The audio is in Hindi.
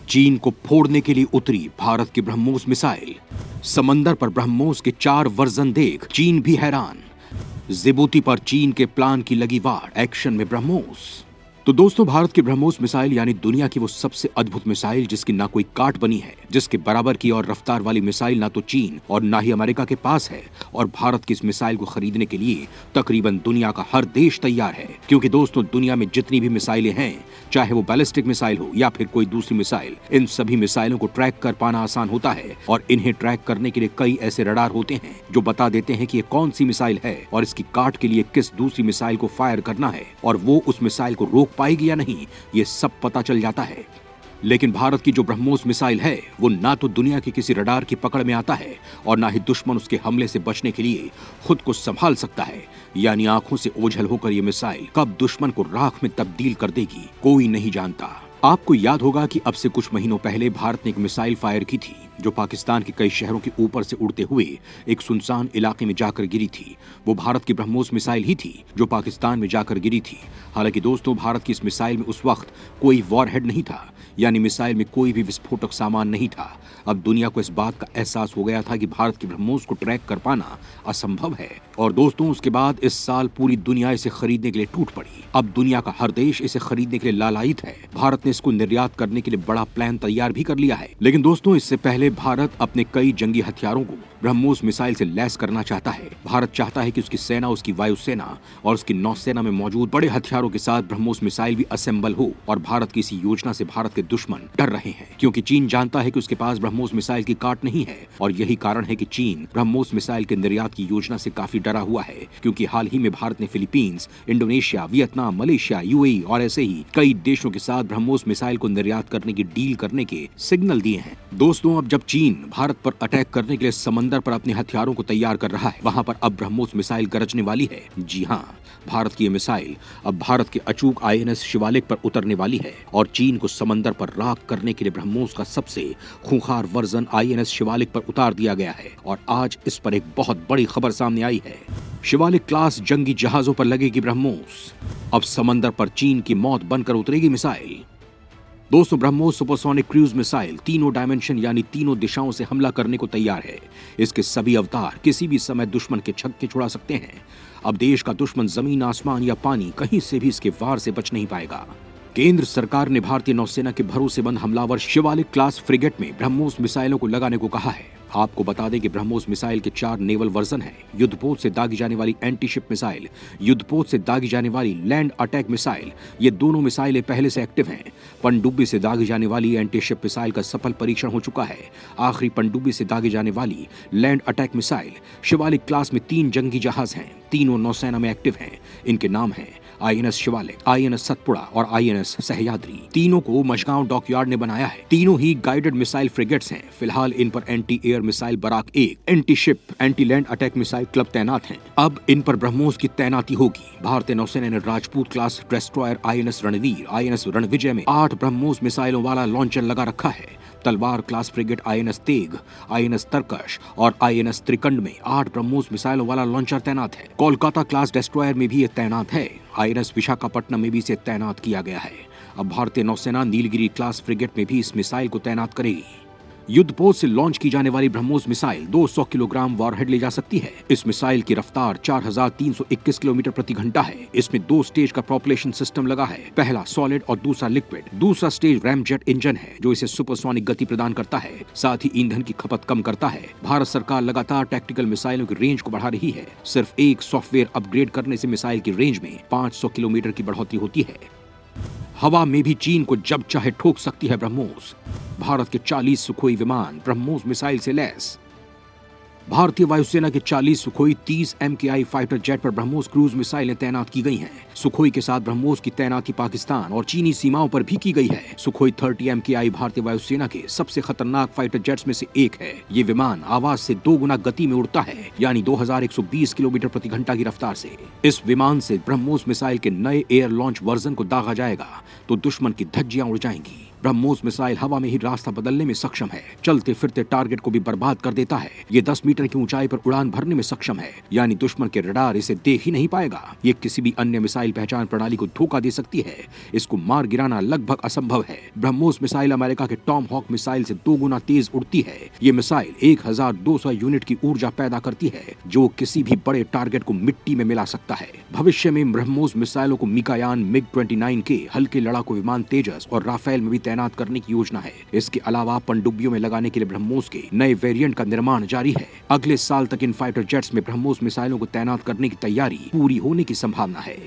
चीन को फोड़ने के लिए उतरी भारत की ब्रह्मोस मिसाइल। समंदर पर ब्रह्मोस के 4 वर्जन देख चीन भी हैरान। जिबूती पर चीन के प्लान की लगी वार, एक्शन में ब्रह्मोस। तो दोस्तों, भारत की ब्रह्मोस मिसाइल यानी दुनिया की वो सबसे अद्भुत मिसाइल जिसकी ना कोई काट बनी है, जिसके बराबर की और रफ्तार वाली मिसाइल ना तो चीन और ना ही अमेरिका के पास है। और भारत की इस मिसाइल को खरीदने के लिए तकरीबन दुनिया का हर देश तैयार है, क्योंकि दोस्तों दुनिया में जितनी भी मिसाइलें हैं, चाहे वो बैलिस्टिक मिसाइल हो या फिर कोई दूसरी मिसाइल, इन सभी मिसाइलों को ट्रैक कर पाना आसान होता है। और इन्हें ट्रैक करने के लिए कई ऐसे रडार होते हैं जो बता देते हैं कि ये कौन सी मिसाइल है और इसकी काट के लिए किस दूसरी मिसाइल को फायर करना है, और वो उस मिसाइल को रोक पाएगी या नहीं, ये सब पता चल जाता है। लेकिन भारत की जो ब्रह्मोस मिसाइल है वो ना तो दुनिया के किसी रडार की पकड़ में आता है और ना ही दुश्मन उसके हमले से बचने के लिए खुद को संभाल सकता है। यानी आंखों से ओझल होकर ये मिसाइल कब दुश्मन को राख में तब्दील कर देगी, कोई नहीं जानता। आपको याद होगा कि अब से कुछ महीनों पहले भारत ने एक मिसाइल फायर की थी जो पाकिस्तान के कई शहरों के ऊपर से उड़ते हुए एक सुनसान इलाके में जाकर गिरी थी। वो भारत की ब्रह्मोस मिसाइल ही थी जो पाकिस्तान में जाकर गिरी थी। हालांकि दोस्तों, भारत की इस मिसाइल में उस वक्त कोई वॉरहेड नहीं था, यानी मिसाइल में कोई भी विस्फोटक सामान नहीं था। अब दुनिया को इस बात का एहसास हो गया था कि भारत की ब्रह्मोस को ट्रैक कर पाना असंभव है। और दोस्तों, उसके बाद इस साल पूरी दुनिया इसे खरीदने के लिए टूट पड़ी। अब दुनिया का हर देश इसे खरीदने के लिए लालायित है। भारत ने इसको निर्यात करने के लिए बड़ा प्लान तैयार भी कर लिया है। लेकिन दोस्तों, इससे पहले भारत अपने कई जंगी हथियारों को ब्रह्मोस मिसाइल से लैस करना चाहता है। भारत चाहता है कि उसकी सेना, उसकी वायुसेना और उसकी नौसेना में मौजूद बड़े हथियारों के साथ ब्रह्मोस मिसाइल भी असेंबल हो। और भारत की इसी योजना से भारत के दुश्मन डर रहे हैं, क्योंकि चीन जानता है कि उसके पास ब्रह्मोस मिसाइल की काट नहीं है। और यही कारण है कि चीन ब्रह्मोस मिसाइल के निर्यात की योजना से काफी डरा हुआ है, क्योंकि हाल ही में भारत ने Philippines, Indonesia, Vietnam, Malaysia, UAE और ऐसे ही कई देशों के साथ ब्रह्मोस मिसाइल को निर्यात करने की डील करने के सिग्नल दिए हैं। दोस्तों, अब जब चीन भारत पर अटैक करने के लिए समंदर पर अपने हथियारों को तैयार कर रहा है, वहां पर अब ब्रह्मोस मिसाइल गरजने वाली है। जी हाँ, भारत की ये मिसाइल अब भारत के अचूक आईएनएस शिवालिक पर उतरने वाली है और चीन को समंदर पर राख करने के लिए ब्रह्मोस का सबसे खूंखार वर्जन आईएनएस शिवालिक पर उतार दिया गया है। और आज इस पर एक बहुत बड़ी खबर सामने आई है। शिवालिक क्लास जंगी जहाजों पर लगेगी ब्रह्मोस। अब समंदर पर चीन की मौत बनकर उतरेगी मिसाइल। दोस्तों, ब्रह्मोस सुपरसोनिक क्रूज मिसाइल तीनों डायमेंशन यानी तीनों दिशाओं से हमला करने को तैयार है। इसके सभी अवतार किसी भी समय दुश्मन के छक्के छुड़ा सकते हैं। अब देश का दुश्मन जमीन, आसमान या पानी, कहीं से भी इसके वार से बच नहीं पाएगा। केंद्र सरकार ने भारतीय नौसेना के भरोसेमंद हमलावर शिवालिक क्लास फ्रिगेट में ब्रह्मोस मिसाइलों को लगाने को कहा है। आपको बता दें कि ब्रह्मोस मिसाइल के 4 नेवल वर्जन हैं। युद्धपोत से दागी जाने वाली एंटी शिप मिसाइल, युद्धपोत से दागी जाने वाली लैंड अटैक मिसाइल, ये दोनों मिसाइलें पहले से एक्टिव हैं। पनडुब्बी से दागी जाने वाली एंटी शिप मिसाइल का सफल परीक्षण हो चुका है। आखिरी पनडुब्बी से दागी जाने वाली land attack missile Shivalik class में 3 जंगी जहाज हैं। तीनों नौसेना में एक्टिव हैं। इनके नाम हैं आईएनएस शिवालिक, आईएनएस सतपुड़ा और आईएनएस सह्याद्री। तीनों को मझगांव डॉकयार्ड ने बनाया है। तीनों ही गाइडेड मिसाइल फ्रिगेट्स हैं। फिलहाल इन पर anti air missile Barak 1, anti ship, anti land attack missile Club तैनात हैं। अब इन पर ब्रह्मोस की तैनाती होगी। भारतीय नौसेना ने Rajput class destroyer INS Ranveer, INS Ranvijay में 8 ब्रह्मोस मिसाइलों वाला लॉन्चर लगा रखा है। Talwar class frigate INS Teg, INS Tarkash और आईएनएस त्रिकंड में 8 ब्रह्मोस मिसाइलों वाला लॉन्चर तैनात है। कोलकाता क्लास डिस्ट्रॉयर में भी ये तैनात है। आईएनएस विशाखापट्टनम में भी इसे तैनात किया गया है। अब भारतीय नौसेना नीलगिरी क्लास फ्रिगेट में भी इस मिसाइल को तैनात करेगी। युद्धपोत से लॉन्च की जाने वाली ब्रह्मोस मिसाइल 200 किलोग्राम वॉरहेड ले जा सकती है। इस मिसाइल की रफ्तार 4321 किलोमीटर प्रति घंटा है। इसमें 2 स्टेज का प्रोपल्शन सिस्टम लगा है। पहला सॉलिड और दूसरा लिक्विड। दूसरा स्टेज रैमजेट इंजन है जो इसे सुपरसोनिक गति प्रदान करता है, साथ ही ईंधन की खपत कम करता है। भारत सरकार लगातार टैक्टिकल मिसाइलों की रेंज को बढ़ा रही है। सिर्फ एक सॉफ्टवेयर अपग्रेड करने से मिसाइल की रेंज में 500 किलोमीटर की बढ़ोतरी होती है। हवा में भी चीन को जब चाहे ठोक सकती है ब्रह्मोस। भारत के 40 सुखोई विमान ब्रह्मोस मिसाइल से लैस। भारतीय वायुसेना के 40 सुखोई 30 MKI फाइटर जेट पर ब्रह्मोस क्रूज मिसाइलें तैनात की गई हैं। सुखोई के साथ ब्रह्मोस की तैनाती पाकिस्तान और चीनी सीमाओं पर भी की गई है। सुखोई 30 MKI भारतीय वायुसेना के सबसे खतरनाक फाइटर जेट्स में से एक है। ये विमान आवाज से 2 गुना गति में उड़ता है, यानी 2120 किलोमीटर प्रति घंटा की रफ्तार से। इस विमान से ब्रह्मोस मिसाइल के नए एयर लॉन्च वर्जन को दागा जाएगा तो दुश्मन की धज्जियां उड़ जाएंगी। ब्रह्मोस मिसाइल हवा में ही रास्ता बदलने में सक्षम है, चलते फिरते टारगेट को भी बर्बाद कर देता है। ये 10 मीटर की ऊंचाई पर उड़ान भरने में सक्षम है, यानी दुश्मन के रडार इसे देख ही नहीं पाएगा। ये किसी भी अन्य मिसाइल पहचान प्रणाली को धोखा दे सकती है। इसको मार गिराना लगभग असंभव है। ब्रह्मोस मिसाइल अमेरिका के टॉम हॉक मिसाइल से 2 गुना तेज उड़ती है। ये मिसाइल 1200 यूनिट की ऊर्जा पैदा करती है, जो किसी भी बड़े टारगेट को मिट्टी में मिला सकता है। भविष्य में ब्रह्मोस मिसाइलों को मिकायान, MiG-29 के हल्के लड़ाकू विमान तेजस और राफेल में भी तैनात करने की योजना है। इसके अलावा पनडुब्बियों में लगाने के लिए ब्रह्मोस के नए वेरिएंट का निर्माण जारी है। अगले साल तक इन फाइटर जेट्स में ब्रह्मोस मिसाइलों को तैनात करने की तैयारी पूरी होने की संभावना है।